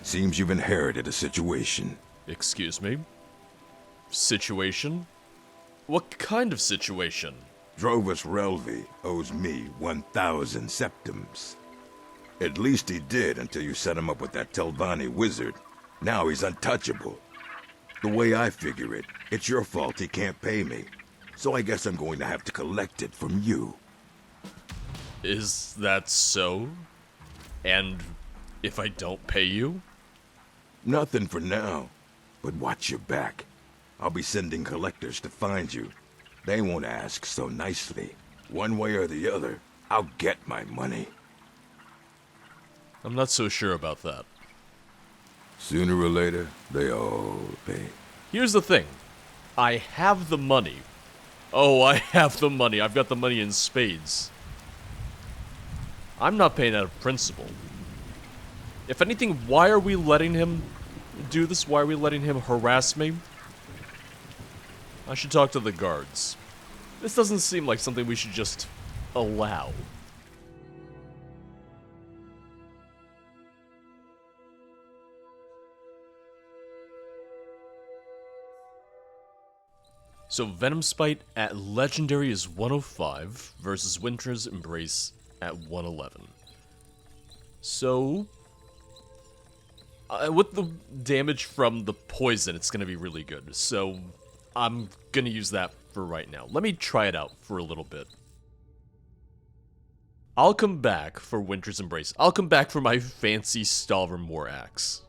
Seems you've inherited a situation. Excuse me? Situation? What kind of situation? Drovus Relvi owes me 1,000 septims. At least he did until you set him up with that Telvanni wizard. Now he's untouchable. The way I figure it, it's your fault he can't pay me. So I guess I'm going to have to collect it from you. Is that so? And if I don't pay you? Nothing for now, but watch your back. I'll be sending collectors to find you. They won't ask so nicely. One way or the other, I'll get my money. I'm not so sure about that. Sooner or later, they all pay. Here's the thing. I have the money. Oh, I have the money. I've got the money in spades. I'm not paying out of principle. If anything, why are we letting him do this? Why are we letting him harass me? I should talk to the guards. This doesn't seem like something we should just allow. So Venom Spite at Legendary is 105 versus Winter's Embrace at 111. So, with the damage from the poison, it's going to be really good. So, I'm going to use that for right now. Let me try it out for a little bit. I'll come back for Winter's Embrace. I'll come back for my fancy Stalvern War Axe.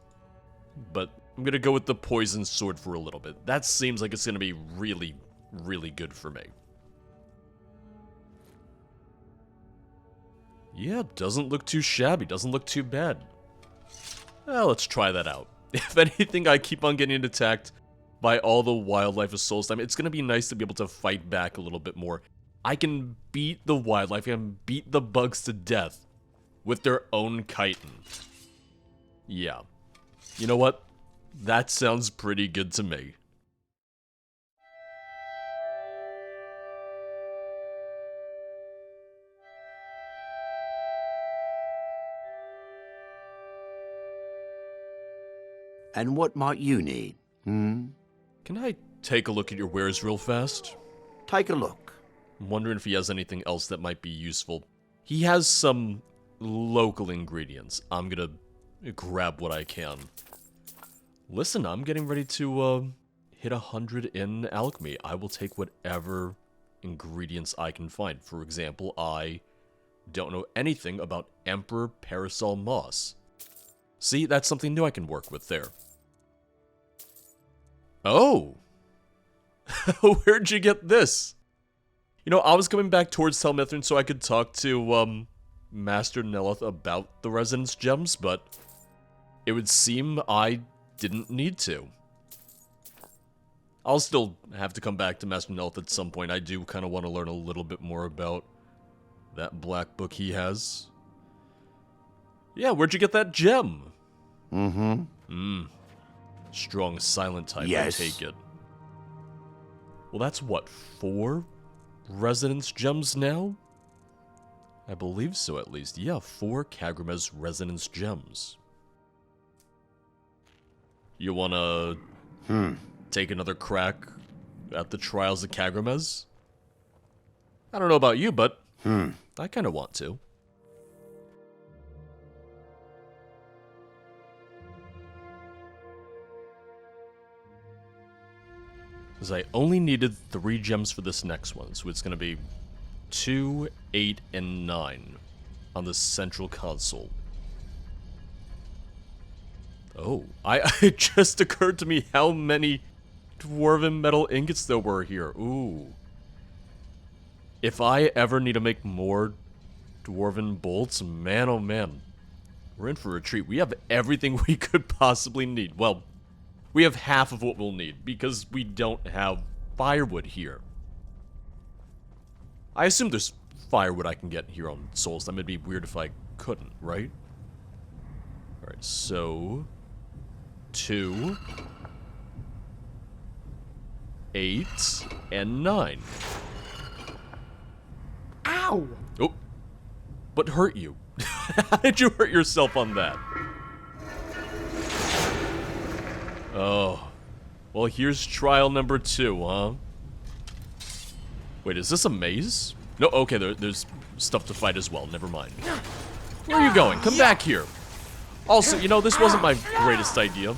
But I'm going to go with the poison sword for a little bit. That seems like it's going to be really, really good for me. Yeah, doesn't look too shabby, doesn't look too bad. Well, let's try that out. If anything, I keep on getting attacked by all the wildlife of Solstheim. It's going to be nice to be able to fight back a little bit more. I can beat the wildlife, I can beat the bugs to death with their own chitin. Yeah. You know what? That sounds pretty good to me. And what might you need? Can I take a look at your wares real fast? Take a look. I'm wondering if he has anything else that might be useful. He has some local ingredients. I'm gonna grab what I can. Listen, I'm getting ready to hit 100 in alchemy. I will take whatever ingredients I can find. For example, I don't know anything about Emperor Parasol Moss. See, that's something new I can work with there. Oh! Where'd you get this? You know, I was coming back towards Telmithrin so I could talk to, Master Neloth about the Resonance Gems, but it would seem I didn't need to. I'll still have to come back to Master Neloth at some point. I do kind of want to learn a little bit more about that black book he has. Yeah, where'd you get that gem? Strong silent type, Yes. I take it. Well, that's what, 4 Resonance Gems now? I believe so, at least. Yeah, 4 Kagrumez Resonance Gems. You wanna take another crack at the Trials of Kagrumez? I don't know about you, but I kinda want to. Because I only needed 3 gems for this next one, so it's going to be 2, 8, and 9 on the central console. Oh, it just occurred to me how many Dwarven metal ingots there were here. Ooh. If I ever need to make more Dwarven bolts, man oh man, we're in for a treat. We have everything we could possibly need. Well, we have half of what we'll need, because we don't have firewood here. I assume there's firewood I can get here on Solstheim. It'd be weird if I couldn't, right? Alright, so 2, 8, and 9. Ow! Oh, what hurt you? How did you hurt yourself on that? Oh. Well, here's trial number 2, huh? Wait, is this a maze? No, okay, there's stuff to fight as well. Never mind. Where are you going? Come back here. Also, you know, this wasn't my greatest idea.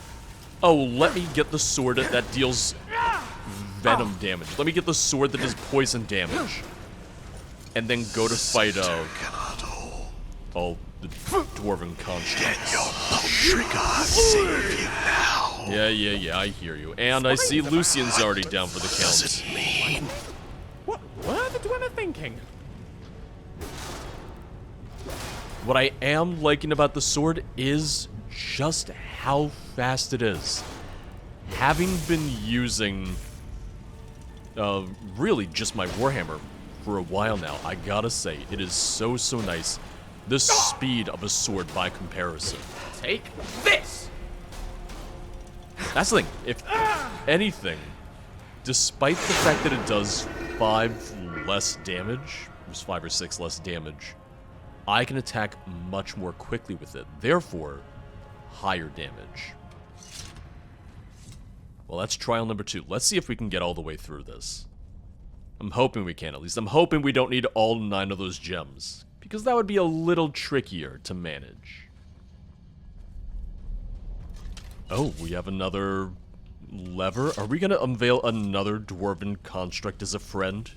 Oh, let me get the sword that deals venom damage. Let me get the sword that does poison damage. And then go to fight, all the Dwarven constructs. Save you now. Yeah, I hear you. And I see Lucian's already down for the count. What were the Dwarven thinking? What I am liking about the sword is just how fast it is. Having been using, really just my Warhammer for a while now, I gotta say, it is so nice. The speed of a sword by comparison. Take this! That's the thing, if anything, despite the fact that it does 5 less damage, there's 5 or 6 less damage, I can attack much more quickly with it, therefore, higher damage. Well, that's trial number 2. Let's see if we can get all the way through this. I'm hoping we can, at least. I'm hoping we don't need all 9 of those gems, because that would be a little trickier to manage. Oh, we have another lever. Are we gonna unveil another Dwarven construct as a friend?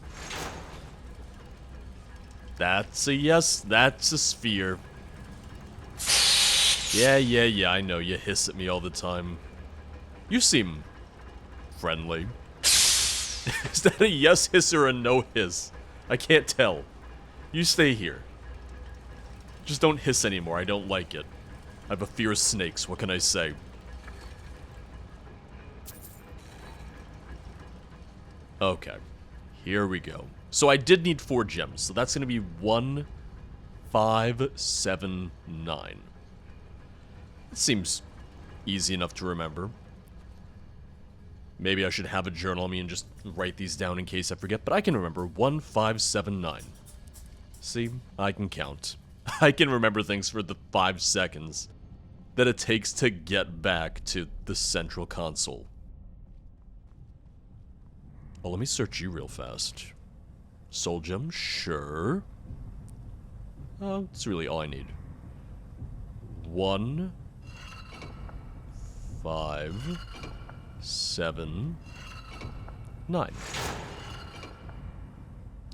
That's a yes, that's a sphere. Yeah, I know, you hiss at me all the time. You seem friendly. Is that a yes hiss or a no hiss? I can't tell. You stay here. Just don't hiss anymore, I don't like it. I have a fear of snakes, what can I say? Okay, here we go. So I did need 4 gems, so that's going to be 1, 5, 7, 9. It seems easy enough to remember. Maybe I should have a journal on me and just write these down in case I forget, but I can remember 1, 5, 7, 9. See, I can count. I can remember things for the 5 seconds that it takes to get back to the central console. Oh, let me search you real fast. Soul gem, sure. That's really all I need. 1, 5, 7, 9.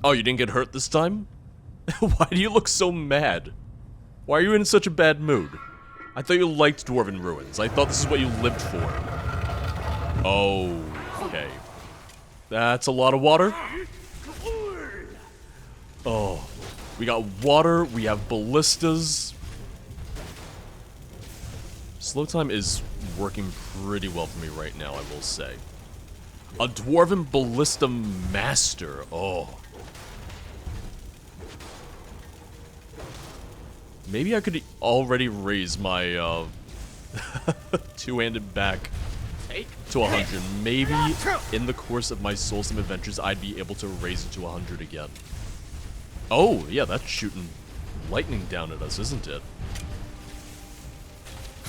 Oh, you didn't get hurt this time? Why do you look so mad? Why are you in such a bad mood? I thought you liked Dwarven Ruins. I thought this is what you lived for. Oh, okay. That's a lot of water. Oh, we got water, we have ballistas. Slow time is working pretty well for me right now, I will say. A Dwarven Ballista Master, oh. Maybe I could already raise my, two-handed back to 100. Maybe in the course of my Soulstorm adventures, I'd be able to raise it to 100 again. Oh, yeah, that's shooting lightning down at us, isn't it?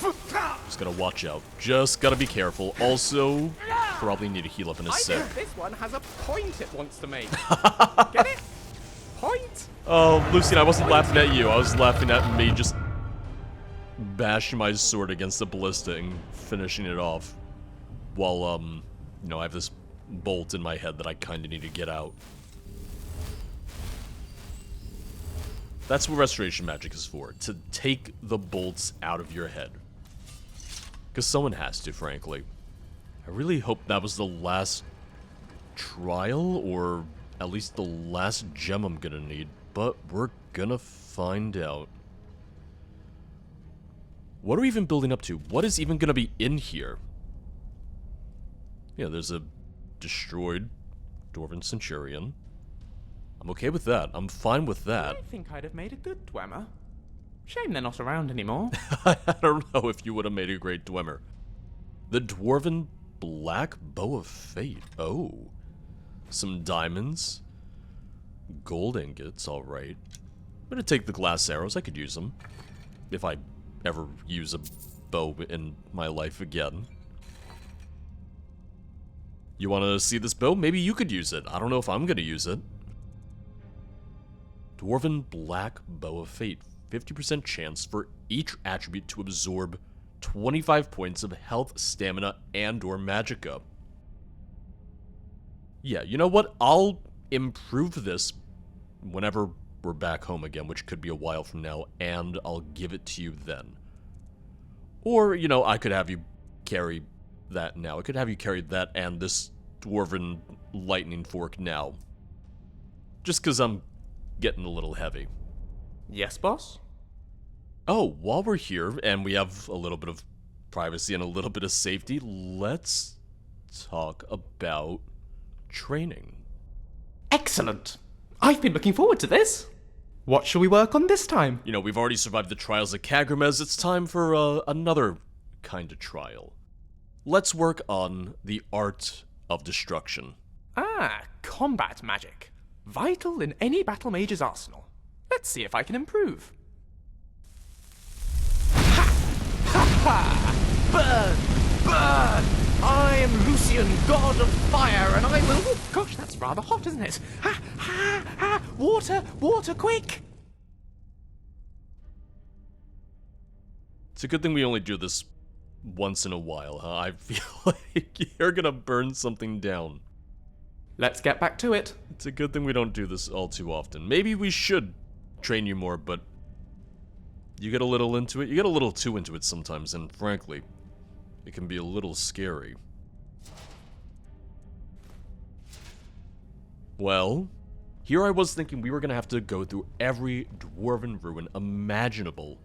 Just gotta watch out. Just gotta be careful. Also, probably need to heal up in a I sec. think this one has a point it wants to make. Get it? Point? Oh, Lucian, I wasn't laughing at you. I was laughing at me just bashing my sword against the ballista and finishing it off. While, you know, I have this bolt in my head that I kinda need to get out. That's what Restoration Magic is for, to take the bolts out of your head. Because someone has to, frankly. I really hope that was the last trial, or at least the last gem I'm gonna need, but we're gonna find out. What are we even building up to? What is even gonna be in here? Yeah, there's a destroyed Dwarven Centurion. I'm okay with that. I'm fine with that. I think I'd have made a good Dwemer. Shame they're not around anymore. I don't know if you would have made a great Dwemer. The Dwarven Black Bow of Fate. Oh. Some diamonds. Gold ingots, alright. I'm gonna take the glass arrows. I could use them. If I ever use a bow in my life again. You want to see this bow? Maybe you could use it. I don't know if I'm going to use it. Dwarven Black Bow of Fate. 50% chance for each attribute to absorb 25 points of health, stamina, and or magicka. Yeah, you know what? I'll improve this whenever we're back home again, which could be a while from now, and I'll give it to you then. Or, you know, I could have you carry that now. I could have you carry that and this Dwarven lightning fork now. Just because I'm getting a little heavy. Yes, boss? Oh, while we're here, and we have a little bit of privacy and a little bit of safety, let's talk about training. Excellent! I've been looking forward to this. What shall we work on this time? You know, we've already survived the trials of Kagrumez. It's time for another kind of trial. Let's work on the art of destruction. Ah, combat magic. Vital in any battle mage's arsenal. Let's see if I can improve. Ha! Ha ha! Burn! Burn! I am Lucian, god of fire, and I will... Oh, gosh, that's rather hot, isn't it? Ha! Ha! Ha! Water! Water, quick! It's a good thing we only do this once in a while, huh? I feel like you're gonna burn something down. Let's get back to it. It's a good thing we don't do this all too often. Maybe we should train you more, but you get a little into it. You get a little too into it sometimes, and frankly, it can be a little scary. Well, here I was thinking we were gonna have to go through every Dwarven ruin imaginable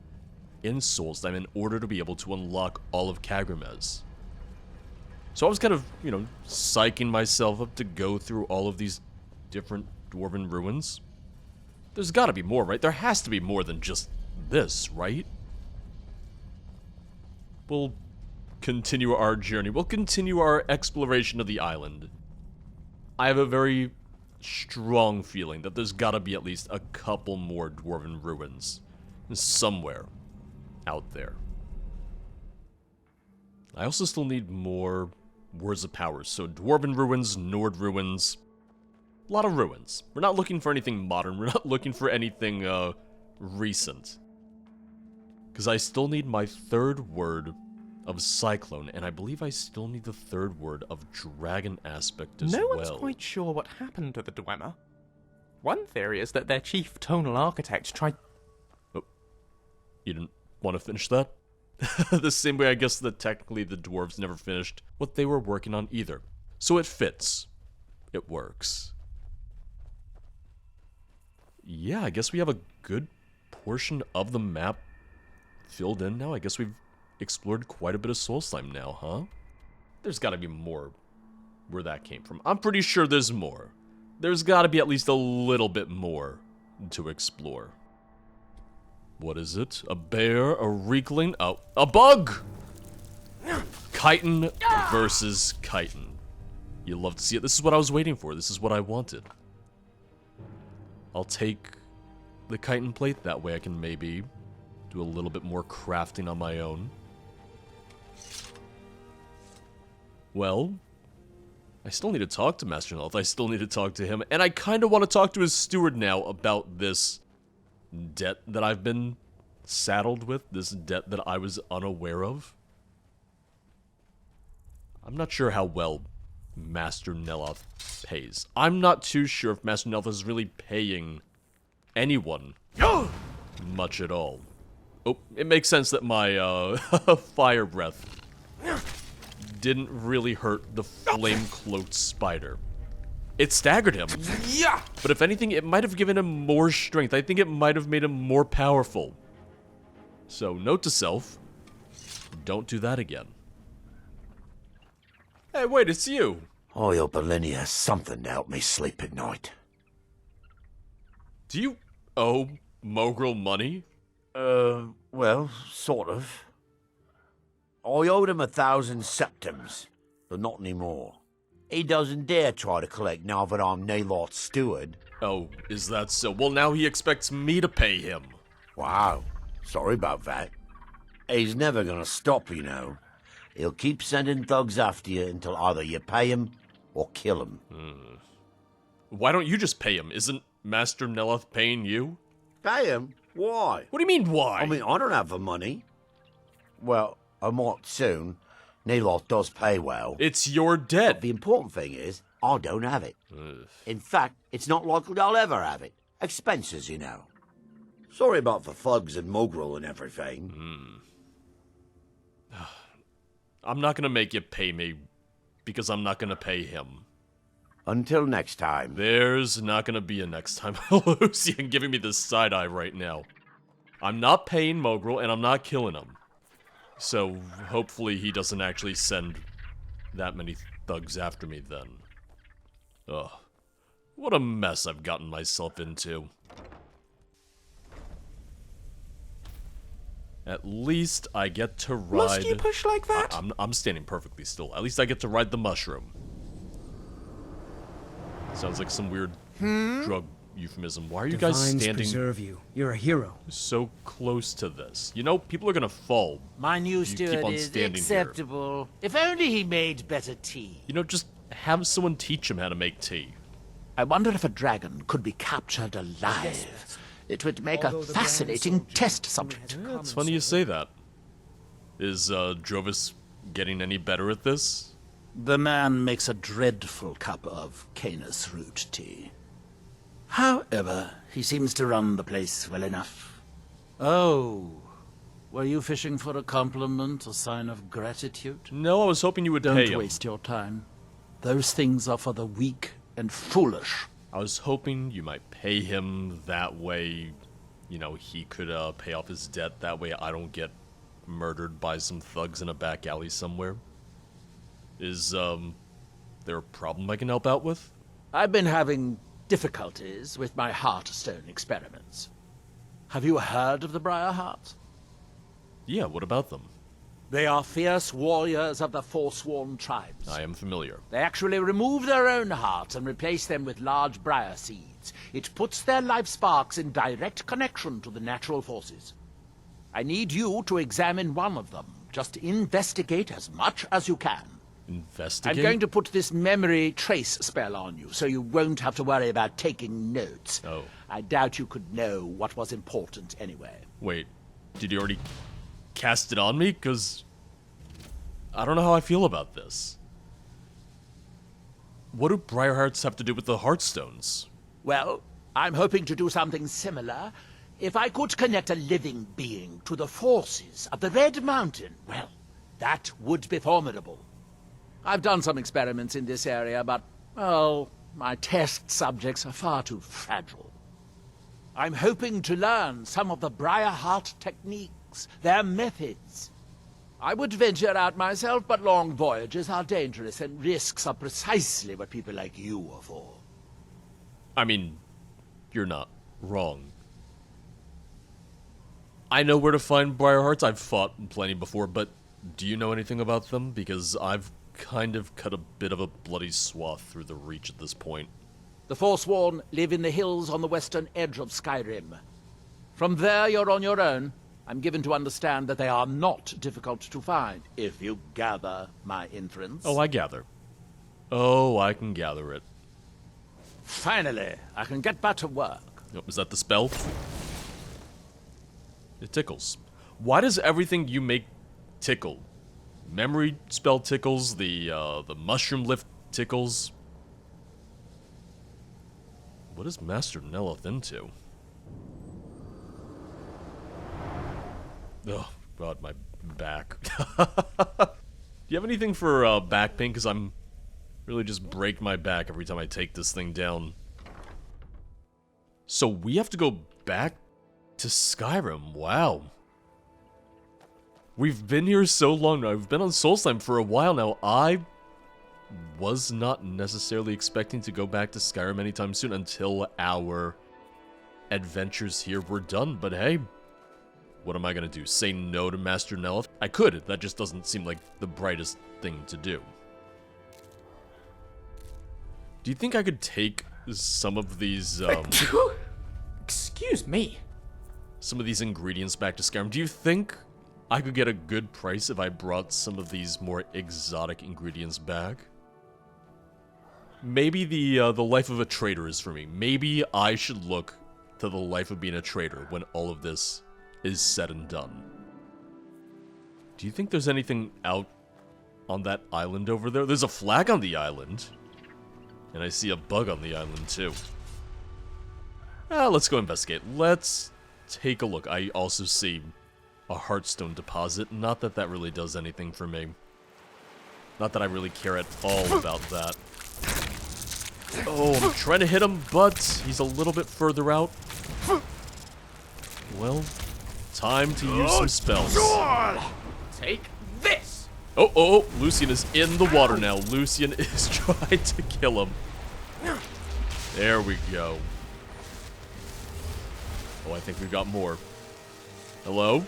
in Soulstime in order to be able to unlock all of Kagrumez. So I was kind of, you know, psyching myself up to go through all of these different Dwarven ruins. There's gotta be more, right? There has to be more than just this, right? We'll continue our journey. We'll continue our exploration of the island. I have a very strong feeling that there's gotta be at least a couple more Dwarven ruins somewhere out there. I also still need more Words of Power. So Dwarven ruins, Nord ruins, a lot of ruins. We're not looking for anything modern. We're not looking for anything recent. Because I still need my third word of Cyclone, and I believe I still need the third word of Dragon Aspect as well. No one's quite sure what happened to the Dwemer. One theory is that their chief tonal architect tried... Oh, you didn't want to finish that? The same way I guess that technically the dwarves never finished what they were working on either. So it fits. It works. Yeah, I guess we have a good portion of the map filled in now. I guess we've explored quite a bit of Soulstime now, huh? There's gotta be more where that came from. I'm pretty sure there's more. There's gotta be at least a little bit more to explore. What is it? A bear, a reekling, a bug! Chitin versus chitin. You love to see it. This is what I was waiting for. This is what I wanted. I'll take the chitin plate. That way I can maybe do a little bit more crafting on my own. Well, I still need to talk to Master Neloth. I still need to talk to him. And I kind of want to talk to his steward now about this debt that I've been saddled with. This debt that I was unaware of. I'm not sure how well Master Neloth pays. I'm not too sure if Master Neloth is really paying anyone much at all. Oh, it makes sense that my fire breath didn't really hurt the flame-cloaked spider. It staggered him. Yeah! But if anything, it might have given him more strength. I think it might have made him more powerful. So, note to self, don't do that again. Hey, wait, it's you. I hope Eleni has something to help me sleep at night. Do you owe Mogrel money? Well, sort of. I owed him 1,000 septims, but not anymore. He doesn't dare try to collect now that I'm Neloth's steward. Oh, is that so? Well, now he expects me to pay him. Wow, sorry about that. He's never gonna stop, you know. He'll keep sending thugs after you until either you pay him or kill him. Why don't you just pay him? Isn't Master Neloth paying you? Pay him? Why? What do you mean, why? I mean, I don't have the money. Well, I might soon. Neloth does pay well. It's your But debt. the important thing is, I don't have it. In fact, it's not likely I'll ever have it. Expenses, you know. Sorry about the thugs and mongrel and everything. I'm not gonna make you pay me, because I'm not gonna pay him. Until next time. There's not gonna be a next time. Lucian giving me this side-eye right now. I'm not paying Mogrel, and I'm not killing him. So, hopefully he doesn't actually send that many thugs after me then. Ugh. What a mess I've gotten myself into. At least I get to ride... Must you push like that? I'm standing perfectly still. At least I get to ride the mushroom. Sounds like some weird drug euphemism. Why are you guys Divines standing preserve you. You're a hero. so close to this? You know, people are gonna fall. My new You keep steward on is standing here. acceptable. If only he made better tea. You know, just have someone teach him how to make tea. I wonder if a dragon could be captured alive. It would make a fascinating test subject. Yeah, it's funny you say that. Is Drovis getting any better at this? The man makes a dreadful cup of Canis root tea. However, he seems to run the place well enough. Oh, were you fishing for a compliment, a sign of gratitude? No, I was hoping you would pay Don't him. waste your time. Those things are for the weak and foolish. I was hoping you might pay him that way, you know, he could pay off his debt. That way I don't get murdered by some thugs in a back alley somewhere. Is, there a problem I can help out with? I've been having difficulties with my Heartstone experiments. Have you heard of the Briarheart? Yeah, what about them? They are fierce warriors of the Forsworn tribes. I am familiar. They actually remove their own hearts and replace them with large briar seeds. It puts their life sparks in direct connection to the natural forces. I need you to examine one of them. Just investigate as much as you can. Investigate? I'm going to put this memory trace spell on you, so you won't have to worry about taking notes. Oh. I doubt you could know what was important anyway. Wait, did you already cast it on me? Because I don't know how I feel about this. What do Briarhearts have to do with the Heartstones? Well, I'm hoping to do something similar. If I could connect a living being to the forces of the Red Mountain, well, that would be formidable. I've done some experiments in this area, but, well, my test subjects are far too fragile. I'm hoping to learn some of the Briarheart techniques, their methods. I would venture out myself, but long voyages are dangerous, and risks are precisely what people like you are for. I mean, you're not wrong. I know where to find Briarhearts. I've fought plenty before, but do you know anything about them? Because I've kind of cut a bit of a bloody swath through the Reach at this point. The Forsworn live in the hills on the western edge of Skyrim. From there, you're on your own. I'm given to understand that they are not difficult to find, if you gather my inference. Oh, I gather. Oh, I can gather it. Finally, I can get back to work. Oh, is that the spell? It tickles. Why does everything you make tickle? Memory spell tickles, the mushroom lift tickles. What is Master Neloth into? Oh, God, my back. Do you have anything for back pain? Because I'm really just break my back every time I take this thing down. So we have to go back to Skyrim. Wow. We've been here so long now. We've been on Solstheim for a while now. I was not necessarily expecting to go back to Skyrim anytime soon until our adventures here were done. But hey, what am I going to do? Say no to Master Neloth? I could. That just doesn't seem like the brightest thing to do. Do you think I could take some of these, Excuse me. some of these ingredients back to Skyrim? Do you think I could get a good price if I brought some of these more exotic ingredients back? Maybe the life of a trader is for me. Maybe I should look to the life of being a trader when all of this is said and done. Do you think there's anything out on that island over there? There's a flag on the island. And I see a bug on the island, too. Let's go investigate. Let's take a look. I also see a heartstone deposit. Not that that really does anything for me. Not that I really care at all about that. Oh, I'm trying to hit him, but he's a little bit further out. Well, time to use some spells. Take this! Oh, Lucian is in the water now. Lucian is trying to kill him. There we go. Oh, I think we've got more. Hello?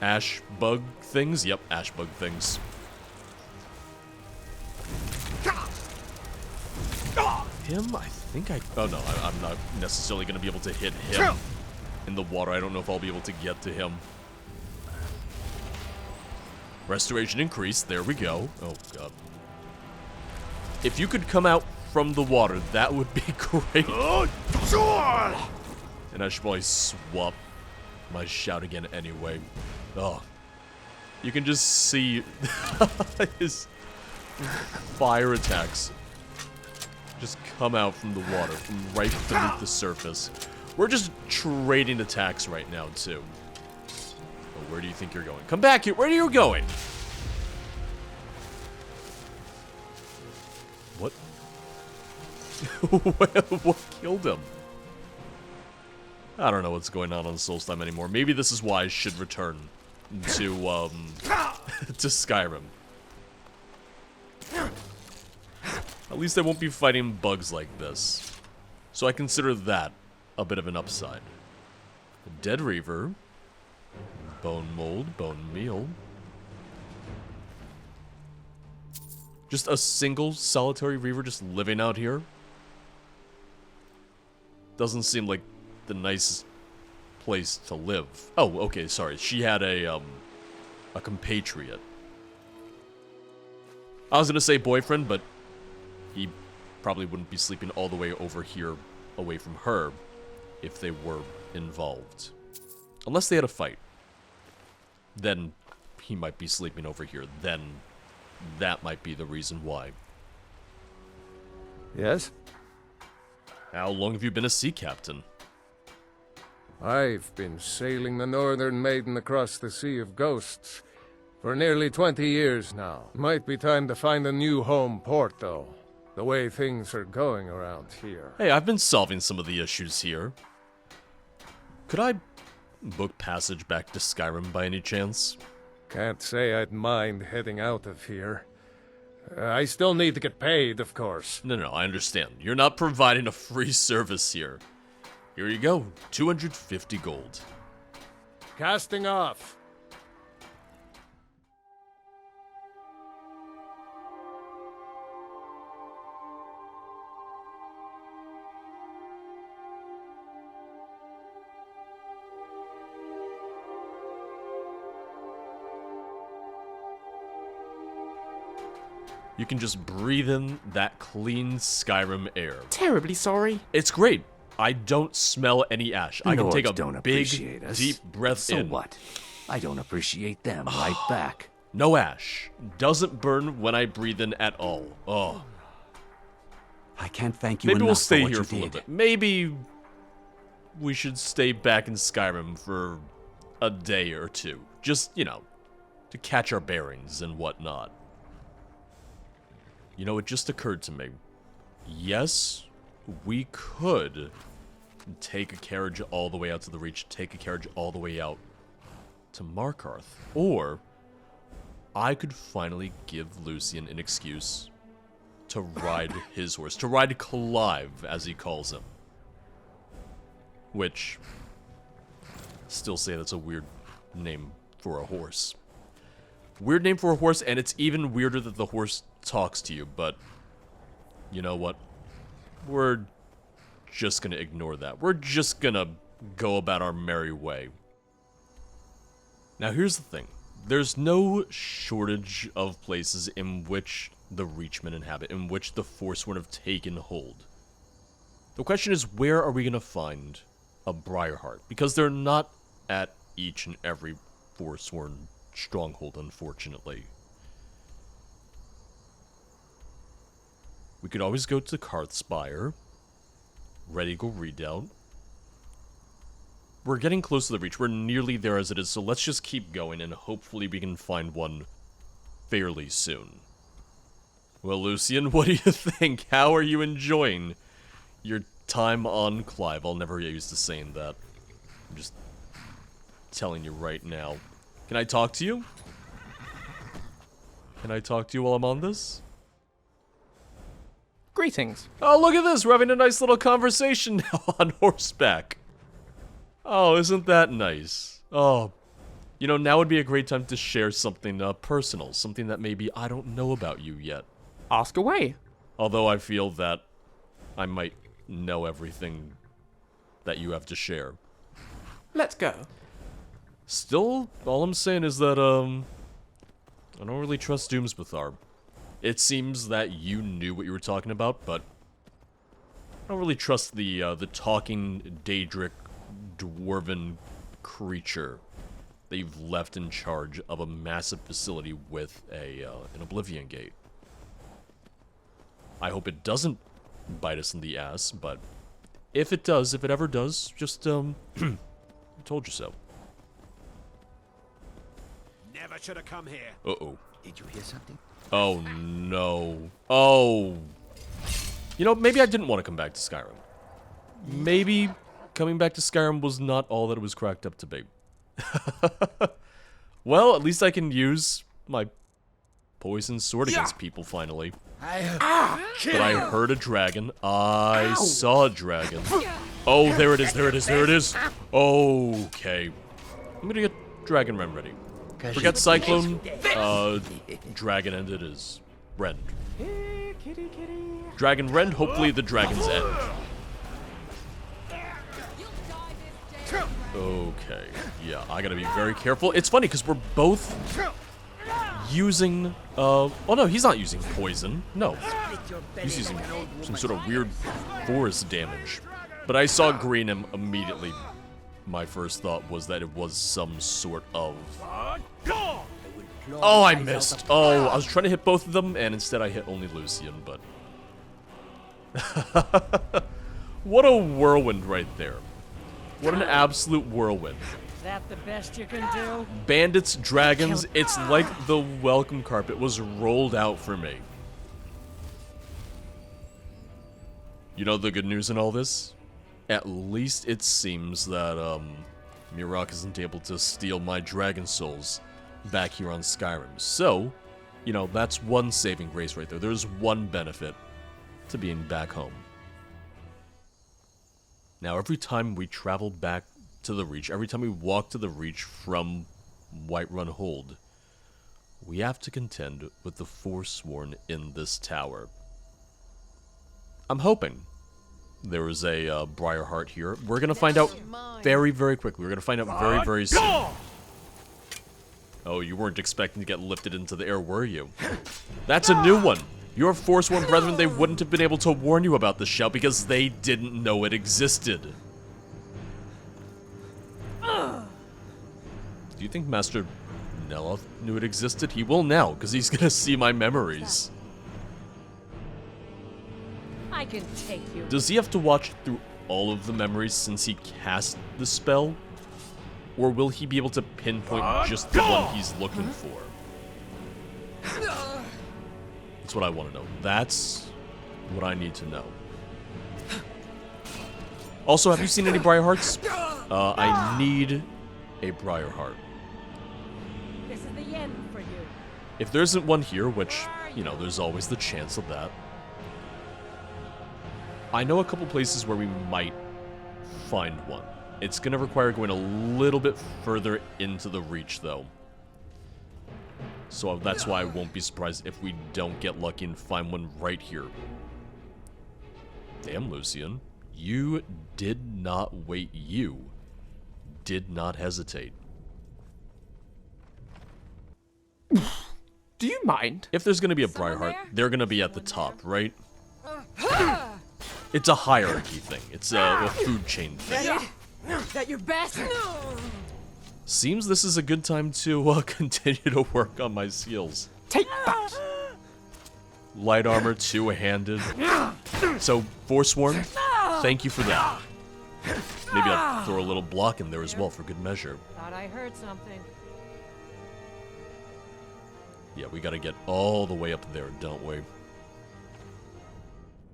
Ash bug things? Yep, ash bug things. Him? I think I... Oh, no, I'm not necessarily going to be able to hit him in the water. I don't know if I'll be able to get to him. Restoration increased. There we go. Oh, God. If you could come out from the water, that would be great. And I should probably swap my shout again anyway. Oh. You can just see his fire attacks just come out from the water, from right beneath the surface. We're just trading attacks right now, too. Oh, where do you think you're going? Come back here. Where are you going? What? What killed him? I don't know what's going on Solstheim anymore. Maybe this is why I should return to, to Skyrim. At least I won't be fighting bugs like this. So I consider that a bit of an upside. Dead Reaver. Bone mold, bone meal. Just a single solitary Reaver just living out here. Doesn't seem like the nicest place to live. Oh, okay, sorry. She had a compatriot. I was gonna say boyfriend, but he probably wouldn't be sleeping all the way over here away from her if they were involved. Unless they had a fight. Then he might be sleeping over here. Then that might be the reason why. Yes? How long have you been a sea captain? I've been sailing the Northern Maiden across the Sea of Ghosts for nearly 20 years now. Might be time to find a new home port, though. The way things are going around here. Hey, I've been solving some of the issues here. Could I book passage back to Skyrim by any chance? Can't say I'd mind heading out of here. I still need to get paid, of course. No, I understand. You're not providing a free service here. Here you go, 250 gold. Casting off. You can just breathe in that clean Skyrim air. Terribly sorry. It's great. I don't smell any ash. I can take a don't big, appreciate us. deep breath So in. what? I don't appreciate them right back. No ash. Doesn't burn when I breathe in at all. Oh. I can't thank you Maybe enough we'll stay for what here you for a little did. bit. Maybe we should stay back in Skyrim for a day or two. Just, you know, to catch our bearings and whatnot. You know, it just occurred to me. Yes, we could take a carriage all the way out to the Reach, take a carriage all the way out to Markarth. Or I could finally give Lucian an excuse to ride his horse, to ride Clive, as he calls him. Which, still say that's a weird name for a horse. Weird name for a horse, and it's even weirder that the horse talks to you, but you know what? We're just gonna ignore that. We're just gonna go about our merry way. Now here's the thing. There's no shortage of places in which the Reachmen inhabit, in which the Forsworn have taken hold. The question is, where are we going to find a Briarheart? Because they're not at each and every Forsworn stronghold, unfortunately. We could always go to Karthspire. Red Eagle Redoubt. We're getting close to the Reach. We're nearly there as it is, so let's just keep going, and hopefully we can find one fairly soon. Well, Lucian, what do you think? How are you enjoying your time on Clive? I'll never get used to saying that. I'm just telling you right now. Can I talk to you? Can I talk to you while I'm on this? Greetings. Oh, look at this! We're having a nice little conversation now on horseback. Oh, isn't that nice? Oh, you know, now would be a great time to share something personal, something that maybe I don't know about you yet. Ask away. Although I feel that I might know everything that you have to share. Let's go. Still, all I'm saying is that, I don't really trust Doomsbethar. It seems that you knew what you were talking about, but I don't really trust the talking Daedric Dwarven creature that you've left in charge of a massive facility with an Oblivion Gate. I hope it doesn't bite us in the ass, but if it does, if it ever does, just, I told you so. Never should have come here. Uh-oh. Did you hear something? Oh, no. Oh. You know, maybe I didn't want to come back to Skyrim. Maybe coming back to Skyrim was not all that it was cracked up to be. Well, at least I can use my poison sword against people, finally. But I heard a dragon. I saw a dragon. Oh, there it is, there it is, there it is. Okay. I'm gonna get Dragon Rend ready. Forget Cyclone, Dragon End it is. Rend. Dragon Rend, hopefully the Dragon's End. Okay, yeah, I gotta be very careful. It's funny, because we're both using, oh no, he's not using poison. No, he's using some sort of weird forest damage. But I saw green and immediately my first thought was that it was some sort of... Oh, I missed. Oh, I was trying to hit both of them, and instead I hit only Lucian, but... What a whirlwind right there. What an absolute whirlwind. Is that the best you can do? Bandits, dragons, it's like the welcome carpet was rolled out for me. You know the good news in all this? At least it seems that, Mirak isn't able to steal my dragon souls back here on Skyrim. So, you know, that's one saving grace right there. There's one benefit to being back home. Now, every time we travel back to the Reach, every time we walk to the Reach from Whiterun Hold, we have to contend with the Forsworn in this tower. I'm hoping there is a Briarheart here. We're going to find out very, very quickly. We're going to find out very, very soon. Oh, you weren't expecting to get lifted into the air, were you? That's a new one. Your Forsworn brethren, they wouldn't have been able to warn you about this shout because they didn't know it existed. Do you think Master Neloth knew it existed? He will now, because he's going to see my memories. I can take you. Does he have to watch through all of the memories since he cast the spell? Or will he be able to pinpoint just the one he's looking for? That's what I want to know. That's what I need to know. Also, have you seen any Briarhearts? I need a Briarheart. This is the end for you. If there isn't one here, which, you know, there's always the chance of that. I know a couple places where we might find one. It's going to require going a little bit further into the Reach, though. So that's why I won't be surprised if we don't get lucky and find one right here. Damn, Lucian. You did not wait. You did not hesitate. Do you mind? If there's gonna be a Someone Briarheart, there? they're gonna be at the top, right? It's a hierarchy thing. It's a food chain thing. That your best? Seems this is a good time to continue to work on my skills. Take that. Light armor, two-handed. So, Forsworn, thank you for that. Maybe I'll throw a little block in there as well for good measure. Thought I heard something. Yeah, we gotta get all the way up there, don't we?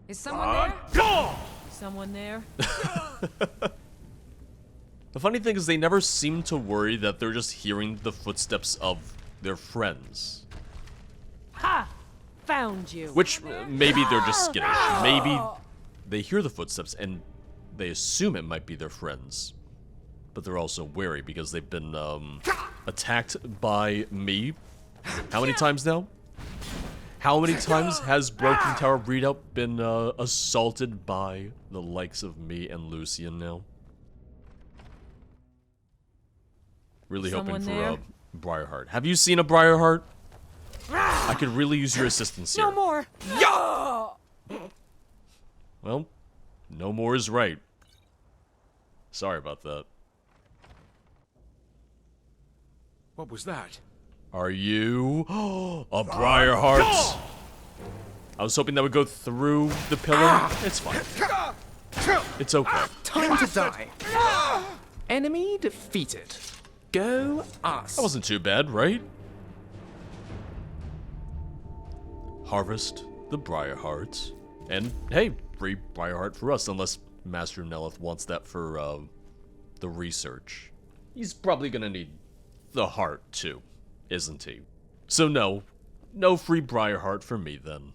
Is someone there? Someone there? The funny thing is they never seem to worry that they're just hearing the footsteps of their friends. Ha! Found you. Which, maybe they're just skittish. Maybe they hear the footsteps and they assume it might be their friends. But they're also wary because they've been, attacked by me. How many times now? How many times has Broken Tower Redoubt been, assaulted by the likes of me and Lucian now? Really hoping Someone for there? a Briarheart. Have you seen a Briarheart? I could really use your assistance here. No more. Well, no more is right. Sorry about that. What was that? Are you a Briarheart? I was hoping that would go through the pillar. It's fine. It's okay. Time to die. Enemy defeated. Go us. That wasn't too bad, right? Harvest the Briarheart. And hey, free Briarheart for us, unless Master Neloth wants that for the research. He's probably gonna need the heart too, isn't he? So no free Briarheart for me then.